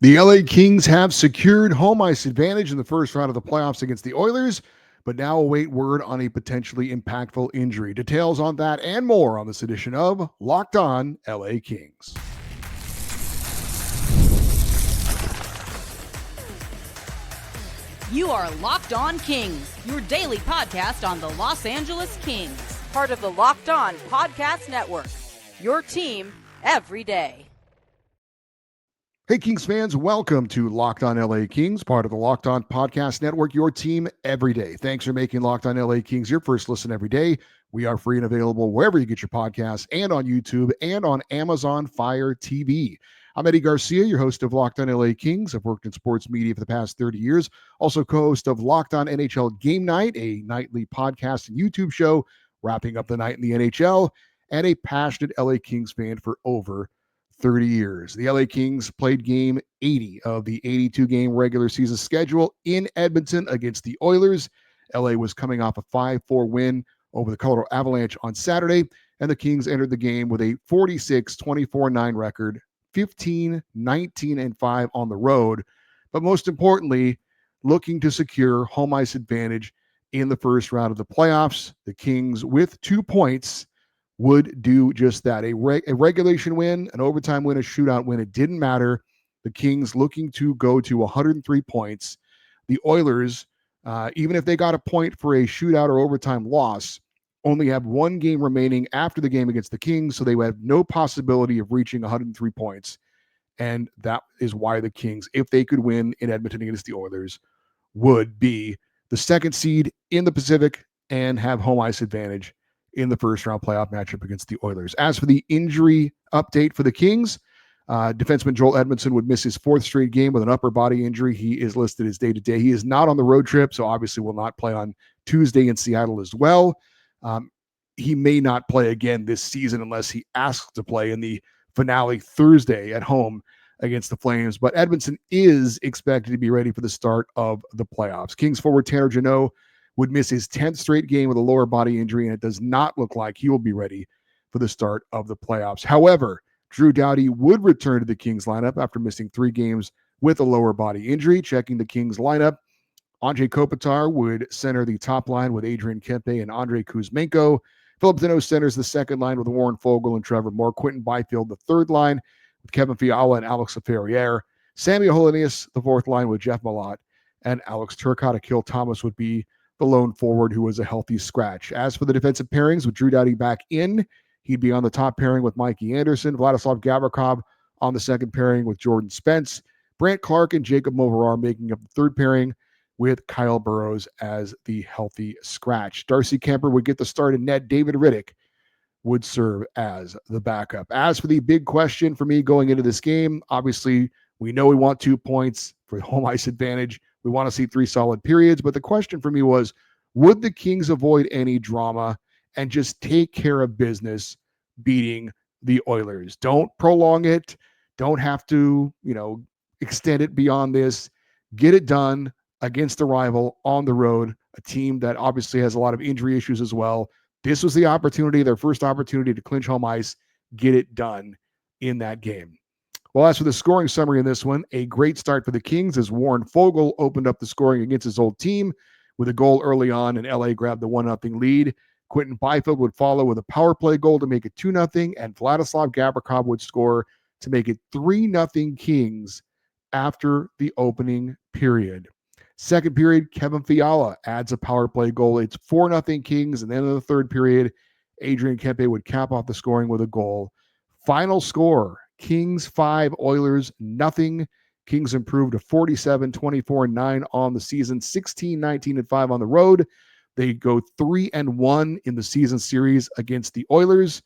The LA Kings have secured home ice advantage in the first round of the playoffs against the Oilers, but now await word on a potentially impactful injury. Details on that and more on this edition of Locked On LA Kings. You are Locked On Kings, your daily podcast on the Los Angeles Kings, part of the Locked On Podcast Network, your team every day. Hey, Kings fans, welcome to Locked On LA Kings, part of the Locked On Podcast Network, your team every day. Thanks for making Locked On LA Kings your first listen every day. We are free and available wherever you get your podcasts and on YouTube and on Amazon Fire TV. I'm Eddie Garcia, your host of Locked On LA Kings. I've worked in sports media for the past 30 years. Also co-host of Locked On NHL Game Night, a nightly podcast and YouTube show wrapping up the night in the NHL, and a passionate LA Kings fan for over 30 years. The LA Kings played game 80 of the 82-game regular season schedule in Edmonton against the Oilers. LA was coming off a 5-4 win over the Colorado Avalanche on Saturday, and the Kings entered the game with a 46-24-9 record, 15-19-5 on the road, but most importantly, looking to secure home ice advantage in the first round of the playoffs. The Kings, with 2 points, would do just that. A regulation win, an overtime win, a shootout win. It didn't matter. The Kings looking to go to 103 points. The Oilers, even if they got a point for a shootout or overtime loss, only have one game remaining after the game against the Kings, so they would have no possibility of reaching 103 points. And that is why the Kings, if they could win in Edmonton against the Oilers, would be the second seed in the Pacific and have home ice advantage in the first round playoff matchup against the Oilers. As for the injury update for the Kings, defenseman Joel Edmondson would miss his fourth straight game with an upper body injury. He is listed as day-to-day. He is not on the road trip, so obviously will not play on Tuesday in Seattle as well. He may not play again this season unless he asks to play in the finale Thursday at home against the Flames. But Edmondson is expected to be ready for the start of the playoffs. Kings forward Tanner Jeannot would miss his 10th straight game with a lower body injury, and it does not look like he will be ready for the start of the playoffs. However, Drew Doughty would return to the Kings lineup after missing 3 games with a lower body injury. Checking the Kings lineup, Andrei Kopitar would center the top line with Adrian Kempe and Andrei Kuzmenko. Philip Deneau centers the second line with Warren Foegele and Trevor Moore. Quinton Byfield, the third line with Kevin Fiala and Alex Ferrier. Samuel Holenius, the fourth line with Jeff Malott and Alex Turcotte. Akil Thomas would be the lone forward who was a healthy scratch. As for the defensive pairings, with Drew Doughty back in, he'd be on the top pairing with Mikey Anderson, Vladislav Gavrikov on the second pairing with Jordan Spence, Brant Clark and Jacob Moverar making up the third pairing with Kyle Burrows as the healthy scratch. Darcy Kemper would get the start in net. David Riddick would serve as the backup. As for the big question for me going into this game, obviously we know we want 2 points for home ice advantage. We want to see 3 solid periods. But the question for me was, would the Kings avoid any drama and just take care of business beating the Oilers? Don't prolong it. Don't have to, extend it beyond this. Get it done against a rival on the road, a team that obviously has a lot of injury issues as well. This was the opportunity, their first opportunity to clinch home ice, get it done in that game. Well, as for the scoring summary in this one, a great start for the Kings as Warren Foegele opened up the scoring against his old team with a goal early on, and LA grabbed the 1-0 lead. Quinton Byfield would follow with a power play goal to make it 2-0, and Vladislav Gavrikov would score to make it 3-0 Kings after the opening period. Second period, Kevin Fiala adds a power play goal. It's 4-0 Kings, and then in the third period, Adrian Kempe would cap off the scoring with a goal. Final score, Kings 5, Oilers nothing. Kings improved to 47-24-9 on the season, 16-19-5 on the road. They go 3-1 in the season series against the Oilers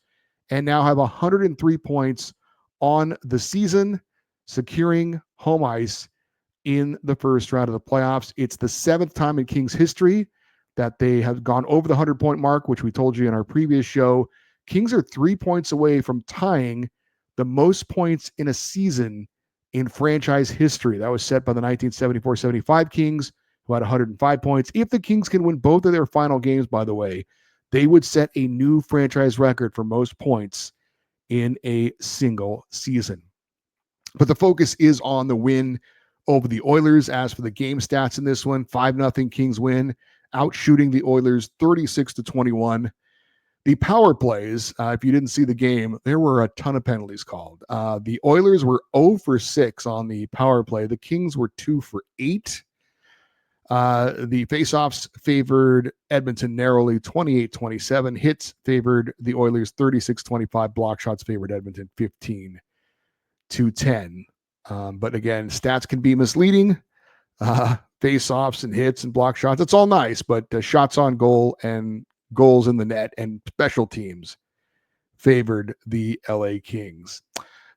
and now have 103 points on the season, securing home ice in the first round of the playoffs. It's the 7th time in Kings history that they have gone over the 100-point mark, which we told you in our previous show. Kings are 3 points away from tying the most points in a season in franchise history. That was set by the 1974-75 Kings, who had 105 points. If the Kings can win both of their final games, by the way, they would set a new franchise record for most points in a single season. But the focus is on the win over the Oilers. As for the game stats in this one, 5-0 Kings win, outshooting the Oilers 36-21. The power plays, if you didn't see the game, there were a ton of penalties called. The Oilers were 0 for 6 on the power play. The Kings were 2 for 8. The faceoffs favored Edmonton narrowly, 28-27. Hits favored the Oilers, 36-25. Block shots favored Edmonton, 15-10. But again, stats can be misleading. Faceoffs and hits and block shots, it's all nice, but shots on goal and goals in the net and special teams favored the LA Kings.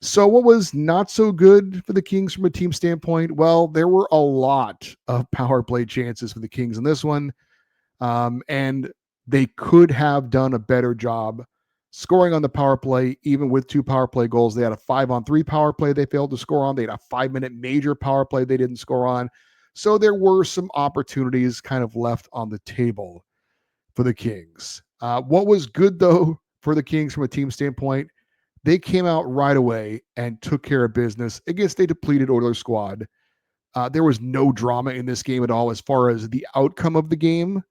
So what was not so good for the Kings from a team standpoint? Well, there were a lot of power play chances for the Kings in this one. And they could have done a better job scoring on the power play, even with 2 power play goals. They had a 5-on-3 power play they failed to score on. They had a 5-minute major power play they didn't score on. So there were some opportunities kind of left on the table for the Kings. What was good, though, for the Kings from a team standpoint, they came out right away and took care of business against a depleted Oilers squad. There was no drama in this game at all as far as the outcome of the game.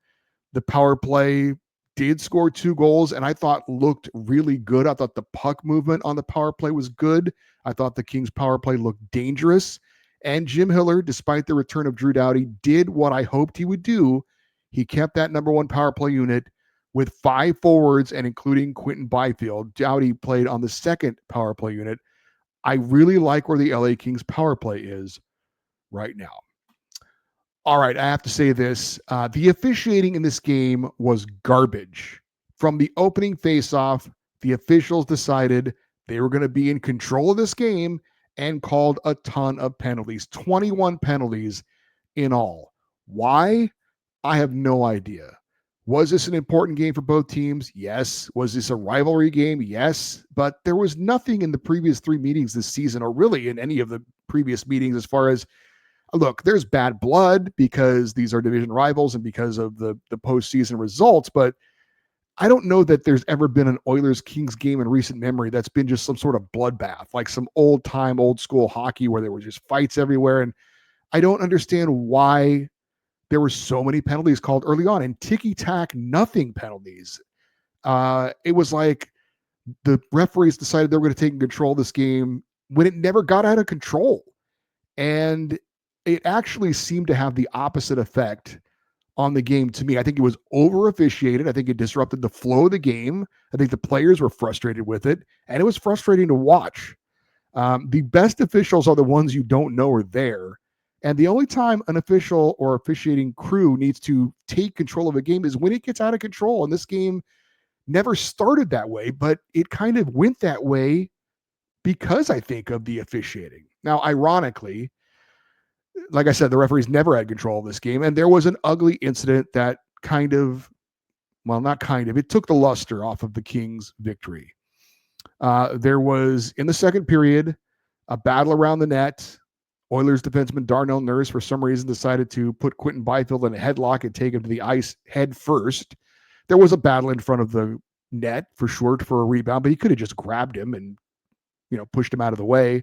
The power play did score 2 goals, and I thought looked really good. I thought the puck movement on the power play was good. I thought the Kings power play looked dangerous. And Jim Hiller, despite the return of Drew Doughty, did what I hoped he would do. He kept that number 1 power play unit with 5 forwards and including Quinton Byfield. Doughty played on the second power play unit. I really like where the LA Kings power play is right now. All right, I have to say this. The officiating in this game was garbage. From the opening faceoff, the officials decided they were going to be in control of this game and called a ton of penalties, 21 penalties in all. Why? I have no idea. Was this an important game for both teams? Yes. Was this a rivalry game? Yes. But there was nothing in the previous 3 meetings this season, or really in any of the previous meetings, as far as, look, there's bad blood because these are division rivals and because of the postseason results, but I don't know that there's ever been an Oilers-Kings game in recent memory that's been just some sort of bloodbath, like some old-time, old-school hockey where there were just fights everywhere. And I don't understand why there were so many penalties called early on, and ticky-tack nothing penalties. It was like the referees decided they were going to take control of this game when it never got out of control. And it actually seemed to have the opposite effect on the game to me. I think it was over officiated. I think it disrupted the flow of the game. I think the players were frustrated with it, and it was frustrating to watch. The best officials are the ones you don't know are there. And the only time an official or officiating crew needs to take control of a game is when it gets out of control. And this game never started that way, but it kind of went that way because I think of the officiating. Now, ironically, like I said, the referees never had control of this game. And there was an ugly incident that it took the luster off of the Kings' victory. There was, in the second period, a battle around the net. Oilers defenseman Darnell Nurse, for some reason, decided to put Quinton Byfield in a headlock and take him to the ice head first. There was a battle in front of the net for sure for a rebound, but he could have just grabbed him and, pushed him out of the way.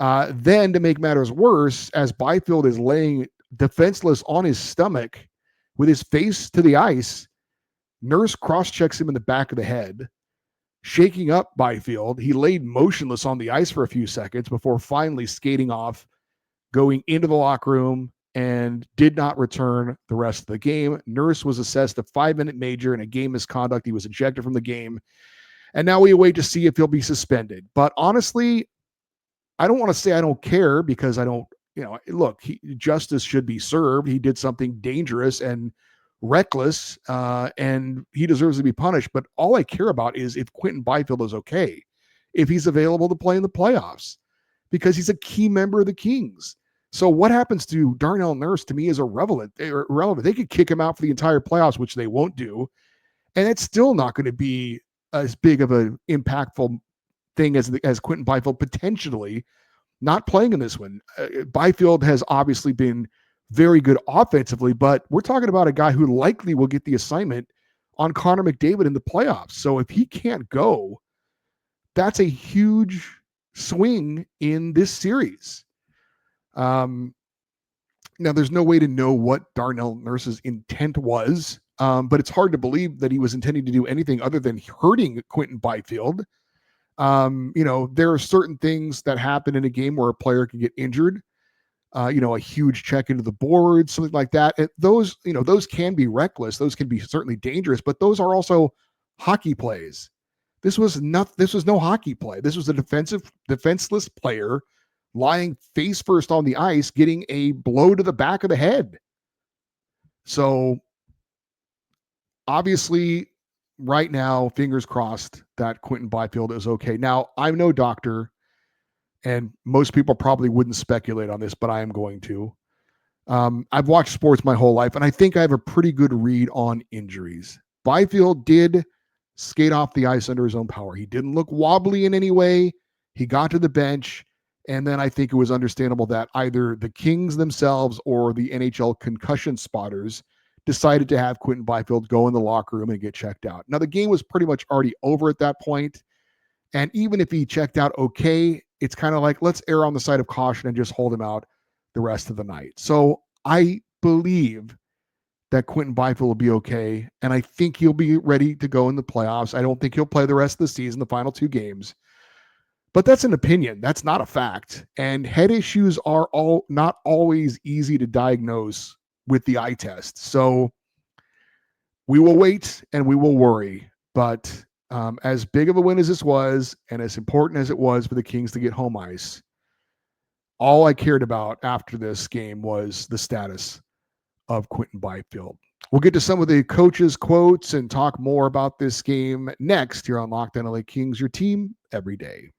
Then, to make matters worse, as Byfield is laying defenseless on his stomach with his face to the ice, Nurse cross-checks him in the back of the head, shaking up Byfield. He laid motionless on the ice for a few seconds before finally skating off, going into the locker room, and did not return the rest of the game. Nurse was assessed a 5-minute major and a game misconduct. He was ejected from the game. And now we wait to see if he'll be suspended. But honestly, I don't want to say I don't care, because I don't, look, justice should be served. He did something dangerous and reckless, and he deserves to be punished. But all I care about is if Quinton Byfield is okay, if he's available to play in the playoffs, because he's a key member of the Kings. So what happens to Darnell Nurse, to me, is irrelevant. They could kick him out for the entire playoffs, which they won't do, and it's still not going to be as big of an impactful thing as Quinton Byfield potentially not playing in this one. Byfield has obviously been very good offensively, but we're talking about a guy who likely will get the assignment on Connor McDavid in the playoffs. So if he can't go, that's a huge swing in this series. Now, there's no way to know what Darnell Nurse's intent was, but it's hard to believe that he was intending to do anything other than hurting Quinton Byfield. There are certain things that happen in a game where a player can get injured. A huge check into the board, something like that. Those can be reckless. Those can be certainly dangerous, but those are also hockey plays. This was no hockey play. This was a defenseless player lying face first on the ice, getting a blow to the back of the head. So obviously right now, fingers crossed that Quinton Byfield is okay. Now, I'm no doctor, and most people probably wouldn't speculate on this, but I am going to. I've watched sports my whole life, and I think I have a pretty good read on injuries. Byfield did skate off the ice under his own power. He didn't look wobbly in any way. He got to the bench, and then I think it was understandable that either the Kings themselves or the NHL concussion spotters decided to have Quinton Byfield go in the locker room and get checked out. Now, the game was pretty much already over at that point, and even if he checked out okay, it's kind of like, let's err on the side of caution and just hold him out the rest of the night. So I believe that Quinton Byfield will be okay, and I think he'll be ready to go in the playoffs. I don't think he'll play the rest of the season, the final 2 games. But that's an opinion. That's not a fact. And head issues are not always easy to diagnose with the eye test. So we will wait and we will worry. But as big of a win as this was, and as important as it was for the Kings to get home ice, all I cared about after this game was the status of Quinton Byfield. We'll get to some of the coaches' quotes and talk more about this game next here on Locked On LA Kings, your team every day.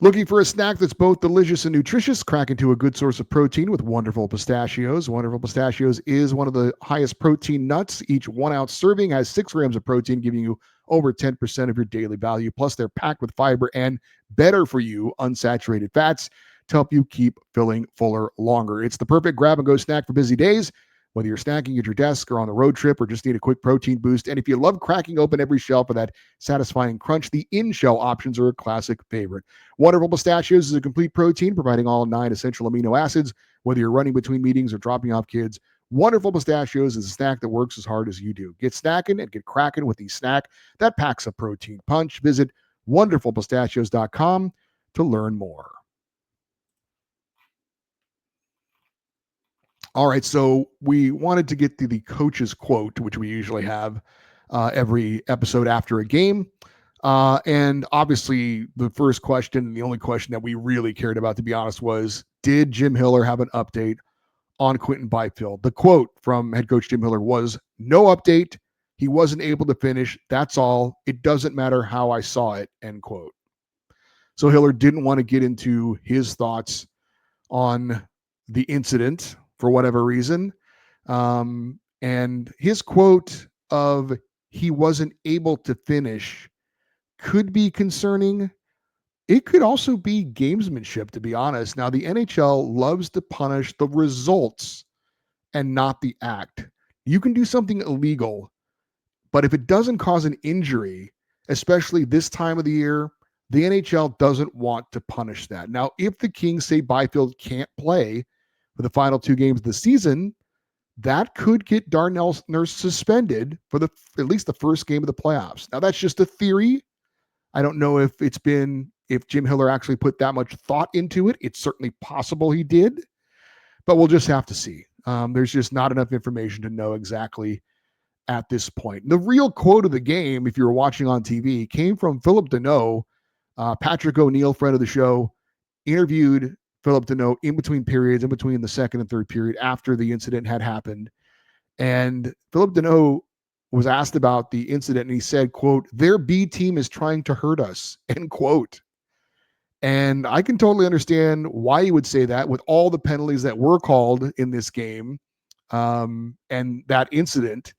Looking for a snack that's both delicious and nutritious? Crack into a good source of protein with Wonderful Pistachios. Wonderful Pistachios is one of the highest protein nuts. Each 1 ounce serving has 6 grams of protein, giving you over 10% of your daily value. Plus, they're packed with fiber and better for you unsaturated fats to help you keep feeling fuller longer. It's the perfect grab-and-go snack for busy days, whether you're snacking at your desk or on the road trip or just need a quick protein boost. And if you love cracking open every shell for that satisfying crunch, the in-shell options are a classic favorite. Wonderful Pistachios is a complete protein, providing all 9 essential amino acids, whether you're running between meetings or dropping off kids. Wonderful Pistachios is a snack that works as hard as you do. Get snacking and get cracking with the snack that packs a protein punch. Visit wonderfulpistachios.com to learn more. All right, so we wanted to get to the coach's quote, which we usually have every episode after a game. And obviously, the first question, and the only question that we really cared about, to be honest, was, did Jim Hiller have an update on Quinton Byfield? The quote from head coach Jim Hiller was, "No update. He wasn't able to finish. That's all. It doesn't matter how I saw it," end quote. So Hiller didn't want to get into his thoughts on the incident for whatever reason. And his quote of "he wasn't able to finish" could be concerning. It could also be gamesmanship, to be honest. Now, the NHL loves to punish the results and not the act. You can do something illegal, but if it doesn't cause an injury, especially this time of the year, the NHL doesn't want to punish that. Now, if the Kings say Byfield can't play for the final 2 games of the season, that could get Darnell Nurse suspended for at least the first game of the playoffs. Now, that's just a theory. I don't know if Jim Hiller actually put that much thought into it. It's certainly possible he did, but we'll just have to see. There's just not enough information to know exactly at this point. The real quote of the game, if you were watching on TV, came from Phillip Danault. Patrick O'Neill, friend of the show, interviewed Phillip Danault in between periods, in between the second and third period after the incident had happened. And Phillip Danault was asked about the incident, and he said, quote, "Their B team is trying to hurt us," end quote. And I can totally understand why you would say that with all the penalties that were called in this game and that incident.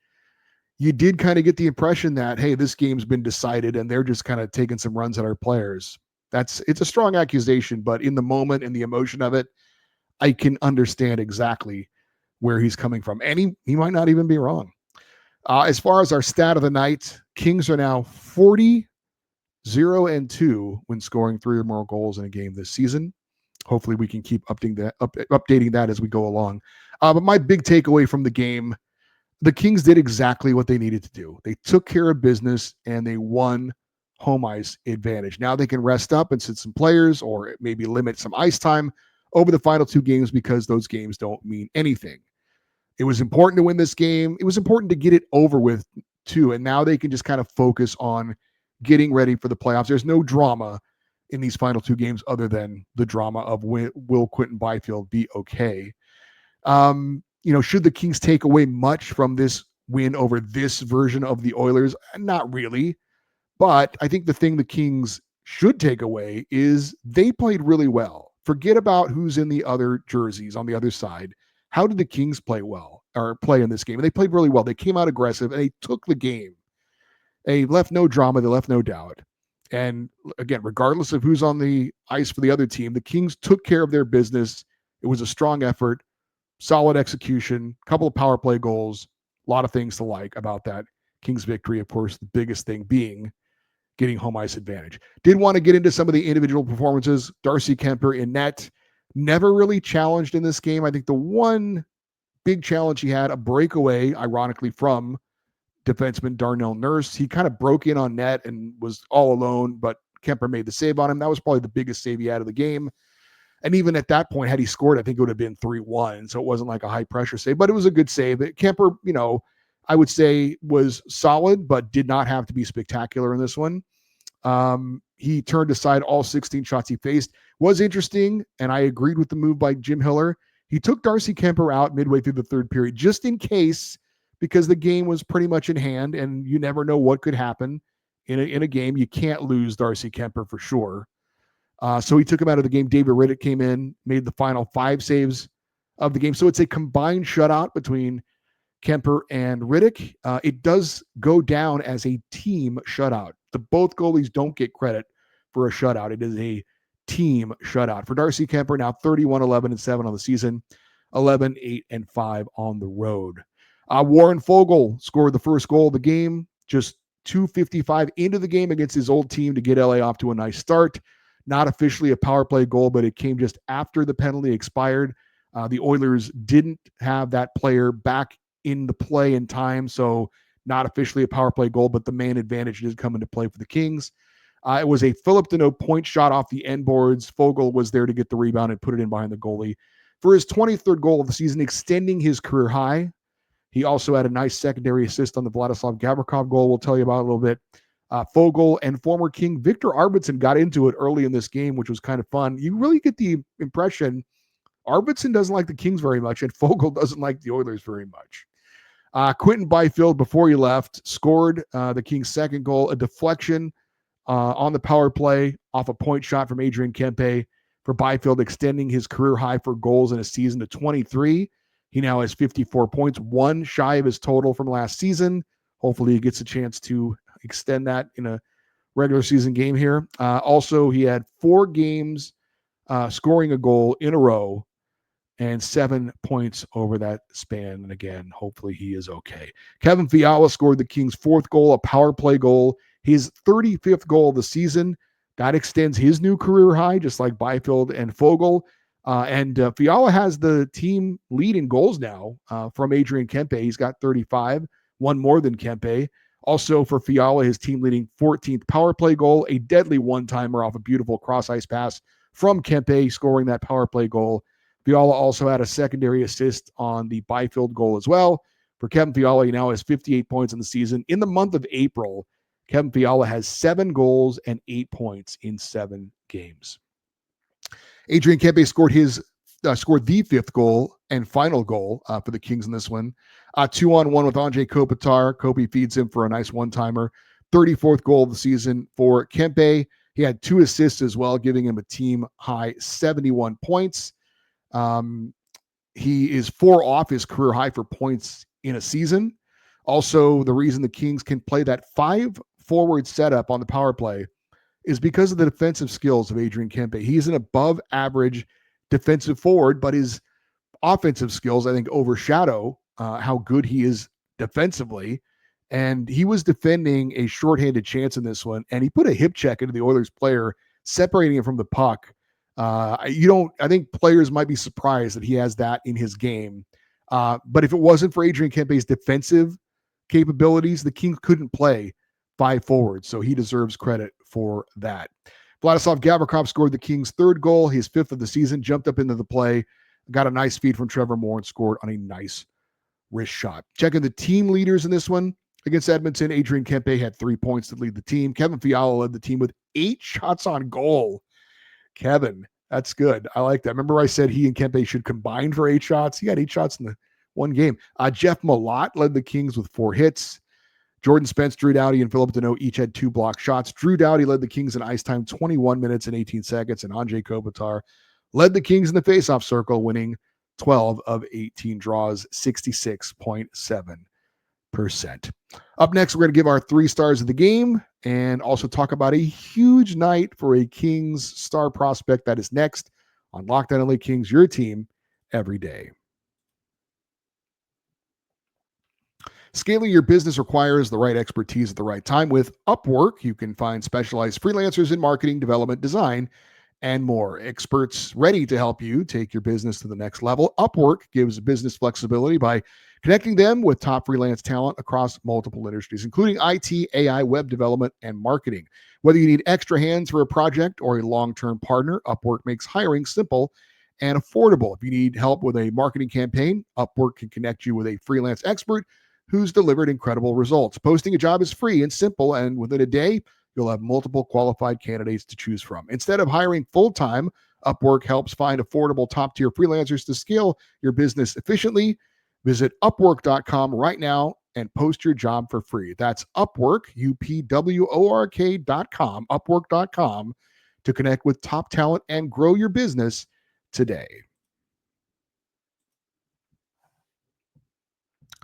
You did kind of get the impression that, hey, this game's been decided and they're just kind of taking some runs at our players. It's a strong accusation, but in the moment and the emotion of it, I can understand exactly where he's coming from. And he might not even be wrong. As far as our stat of the night, Kings are now 40 0-2 when scoring 3 or more goals in a game this season. Hopefully, we can keep updating that as we go along. But my big takeaway from the game, the Kings did exactly what they needed to do. They took care of business and they won home ice advantage. Now they can rest up and sit some players or maybe limit some ice time over the final 2 games because those games don't mean anything. It was important to win this game. It was important to get it over with too. And now they can just kind of focus on getting ready for the playoffs. There's no drama in these final 2 games other than the drama of will Quinton Byfield be okay? Should the Kings take away much from this win over this version of the Oilers? Not really. But I think the thing the Kings should take away is they played really well. Forget about who's in the other jerseys on the other side. How did the Kings play in this game? And they played really well. They came out aggressive and they took the game. They left no drama. They left no doubt. And again, regardless of who's on the ice for the other team, the Kings took care of their business. It was a strong effort, solid execution, couple of power play goals, a lot of things to like about that Kings victory. Of course, the biggest thing being getting home ice advantage. Did want to get into some of the individual performances. Darcy Kuemper in net, never really challenged in this game. I think the one big challenge he had, a breakaway, ironically, from defenseman Darnell Nurse. He kind of broke in on net and was all alone, but Kuemper made the save on him. That was probably the biggest save he had of the game. And even at that point, had he scored, I think it would have been 3-1. So it wasn't like a high pressure save, but it was a good save. Kuemper, I would say was solid, but did not have to be spectacular in this one. He turned aside all 16 shots he faced. Was interesting, and I agreed with the move by Jim Hiller. He took Darcy Kuemper out midway through the third period, just in case, because the game was pretty much in hand, and you never know what could happen in a game. You can't lose Darcy Kuemper for sure. So he took him out of the game. David Riddick came in, made the final 5 saves of the game. So it's a combined shutout between Kuemper and Riddick. It does go down as a team shutout. Both goalies don't get credit for a shutout. It is a team shutout. For Darcy Kuemper, now 31-11-7 on the season, 11-8-5 on the road. Warren Foegele scored the first goal of the game, just 2:55 into the game against his old team to get LA off to a nice start. Not officially a power play goal, but it came just after the penalty expired. The Oilers didn't have that player back in the play in time, so not officially a power play goal, but the man advantage did come into play for the Kings. It was a Philip Deneau point shot off the end boards. Foegele was there to get the rebound and put it in behind the goalie for his 23rd goal of the season, extending his career high. He also had a nice secondary assist on the Vladislav Gavrikov goal we'll tell you about a little bit. Foegele and former King Victor Arvidsson got into it early in this game, which was kind of fun. You really get the impression Arvidsson doesn't like the Kings very much, and Foegele doesn't like the Oilers very much. Quinton Byfield, before he left, scored the Kings' second goal, a deflection on the power play off a point shot from Adrian Kempe for Byfield, extending his career high for goals in a season to 23. He now has 54 points, one shy of his total from last season. Hopefully he gets a chance to extend that in a regular season game here. Also, he had 4 games scoring a goal in a row and 7 points over that span. And again, hopefully he is okay. Kevin Fiala scored the Kings' 4th goal, a power play goal, his 35th goal of the season. That extends his new career high, just like Byfield and Foegele. And Fiala has the team lead in goals now from Adrian Kempe. He's got 35, one more than Kempe. Also for Fiala, his team leading 14th power play goal, a deadly one-timer off a beautiful cross-ice pass from Kempe, scoring that power play goal. Fiala also had a secondary assist on the Byfield goal as well. For Kevin Fiala, he now has 58 points in the season. In the month of April, Kevin Fiala has 7 goals and 8 points in 7 games. Adrian Kempe scored the 5th goal and final goal for the Kings in this one. 2-on-1 with Andrei Kopitar. Kopi feeds him for a nice one-timer. 34th goal of the season for Kempe. He had 2 assists as well, giving him a team high 71 points. He is 4 off his career high for points in a season. Also, the reason the Kings can play that 5-forward setup on the power play is because of the defensive skills of Adrian Kempe. He's an above average defensive forward, but his offensive skills, I think, overshadow how good he is defensively. And he was defending a shorthanded chance in this one, and he put a hip check into the Oilers player, separating him from the puck. I think players might be surprised that he has that in his game. But if it wasn't for Adrian Kempe's defensive capabilities, the Kings couldn't play 5 forwards. So he deserves credit for that. Vladislav Gavrikov scored the Kings' 3rd goal, his 5th of the season, jumped up into the play, got a nice feed from Trevor Moore, and scored on a nice wrist shot. Checking the team leaders in this one. Against Edmonton, Adrian Kempe had 3 points to lead the team. Kevin Fiala led the team with 8 shots on goal. Kevin, that's good. I like that. Remember I said he and Kempe should combine for 8 shots? He got 8 shots in the one game. Jeff Malott led the Kings with 4 hits. Jordan Spence, Drew Doughty, and Philip Deneau each had 2 blocked shots. Drew Doughty led the Kings in ice time, 21 minutes and 18 seconds, and Andrei Kopitar led the Kings in the faceoff circle, winning 12 of 18 draws, 66.7%. Up next, we're going to give our 3 stars of the game and also talk about a huge night for a Kings star prospect. That is next on Locked On LA Kings, your team every day. Scaling your business requires the right expertise at the right time. With Upwork, you can find specialized freelancers in marketing, development, design, and more. Experts ready to help you take your business to the next level. Upwork gives business flexibility by connecting them with top freelance talent across multiple industries, including IT, AI, web development, and marketing. Whether you need extra hands for a project or a long-term partner, Upwork makes hiring simple and affordable. If you need help with a marketing campaign, Upwork can connect you with a freelance expert who's delivered incredible results. Posting a job is free and simple, and within a day, you'll have multiple qualified candidates to choose from. Instead of hiring full-time, Upwork helps find affordable top-tier freelancers to scale your business efficiently. Visit Upwork.com right now and post your job for free. That's Upwork, Upwork.com, Upwork.com, to connect with top talent and grow your business today.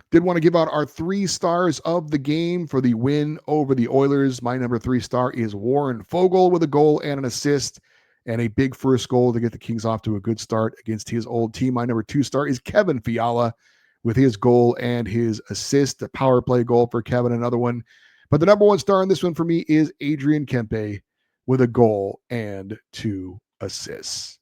Did want to give out our 3 stars of the game for the win over the Oilers. My number 3 star is Warren Foegele with a goal and an assist and a big first goal to get the Kings off to a good start against his old team. My number 2 star is Kevin Fiala with his goal and his assist, a power play goal for Kevin, another one. But the number 1 star in this one for me is Adrian Kempe with a goal and 2 assists.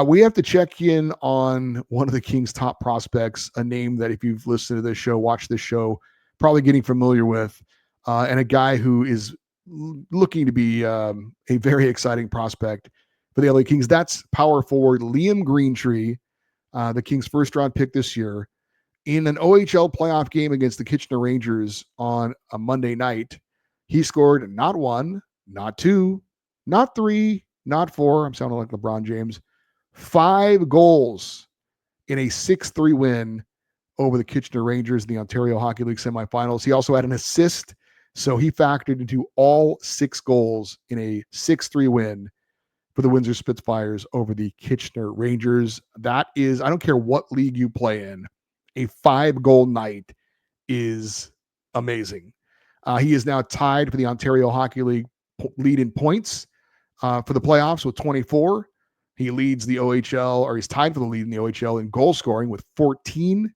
We have to check in on one of the Kings' top prospects, a name that if you've listened to this show, watched this show, probably getting familiar with, and a guy who is looking to be a very exciting prospect for the LA Kings. That's power forward Liam Greentree, the Kings' first-round pick this year. In an OHL playoff game against the Kitchener Rangers on a Monday night, he scored not 1, not 2, not 3, not 4. I'm sounding like LeBron James. 5 goals in a 6-3 win over the Kitchener Rangers in the Ontario Hockey League semifinals. He also had an assist, so he factored into all 6 goals in a 6-3 win for the Windsor Spitfires over the Kitchener Rangers. That is, I don't care what league you play in, a 5-goal night is amazing. He is now tied for the Ontario Hockey League lead in points for the playoffs with 24. He leads the OHL, or he's tied for the lead in the OHL in goal scoring with 14,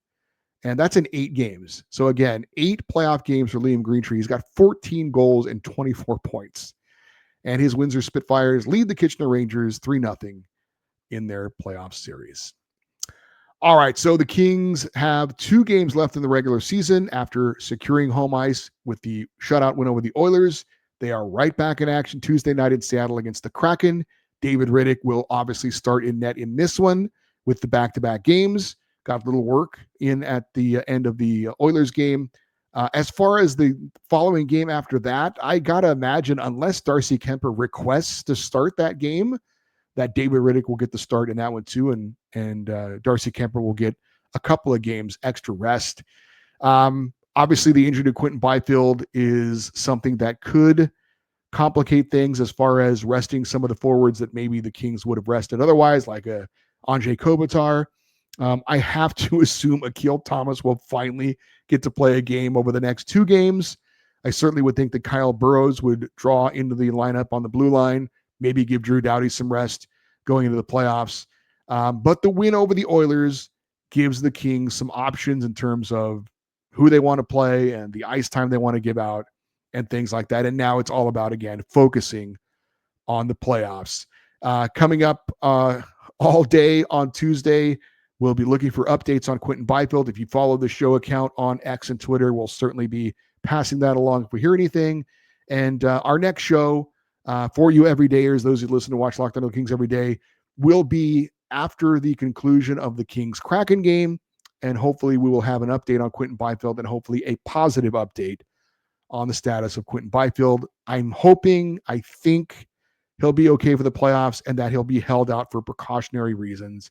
and that's in 8 games. So again, 8 playoff games for Liam Greentree. He's got 14 goals and 24 points. And his Windsor Spitfires lead the Kitchener Rangers 3-0 in their playoff series. All right, so the Kings have 2 games left in the regular season after securing home ice with the shutout win over the Oilers. They are right back in action Tuesday night in Seattle against the Kraken. David Riddick will obviously start in net in this one with the back-to-back games. Got a little work in at the end of the Oilers game. As far as the following game after that, I got to imagine, unless Darcy Kemper requests to start that game, that David Riddick will get the start in that one too, and Darcy Kemper will get a couple of games extra rest. Obviously, the injury to Quinton Byfield is something that could complicate things as far as resting some of the forwards that maybe the Kings would have rested otherwise, like Andrei Kopitar. I have to assume Akil Thomas will finally get to play a game over the next 2 games. I certainly would think that Kyle Burrows would draw into the lineup on the blue line, maybe give Drew Doughty some rest going into the playoffs. But the win over the Oilers gives the Kings some options in terms of who they want to play and the ice time they want to give out and things like that. And now it's all about, again, focusing on the playoffs. Coming up all day on Tuesday, we'll be looking for updates on Quinton Byfield. If you follow the show account on X and Twitter, we'll certainly be passing that along if we hear anything. And our next show for you everydayers, those who listen to watch Locked On Kings every day, will be after the conclusion of the Kings Kraken game. And hopefully we will have an update on Quinton Byfield and hopefully a positive update on the status of Quinton Byfield. I'm hoping, I think he'll be okay for the playoffs and that he'll be held out for precautionary reasons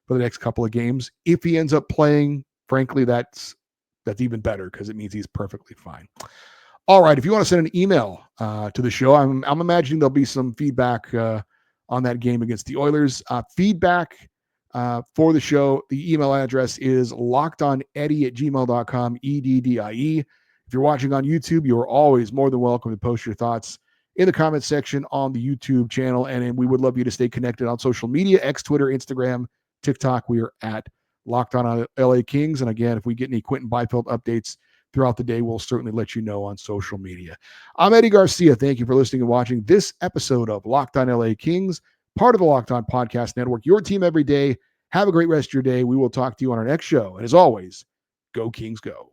for the next couple of games. If he ends up playing, frankly, that's even better because it means he's perfectly fine. All right. If you want to send an email to the show, I'm imagining there'll be some feedback on that game against the Oilers. Feedback for the show, the email address is lockedoneddie@gmail.com, EDDIE. If you're watching on YouTube, you're always more than welcome to post your thoughts in the comment section on the YouTube channel. And we would love you to stay connected on social media, X, Twitter, Instagram, TikTok. We are at Locked On LA Kings. And again, if we get any Quinton Byfield updates throughout the day, we'll certainly let you know on social media. I'm Eddie Garcia. Thank you for listening and watching this episode of Locked On LA Kings, part of the Locked On Podcast Network, your team every day. Have a great rest of your day. We will talk to you on our next show. And as always, go Kings, go.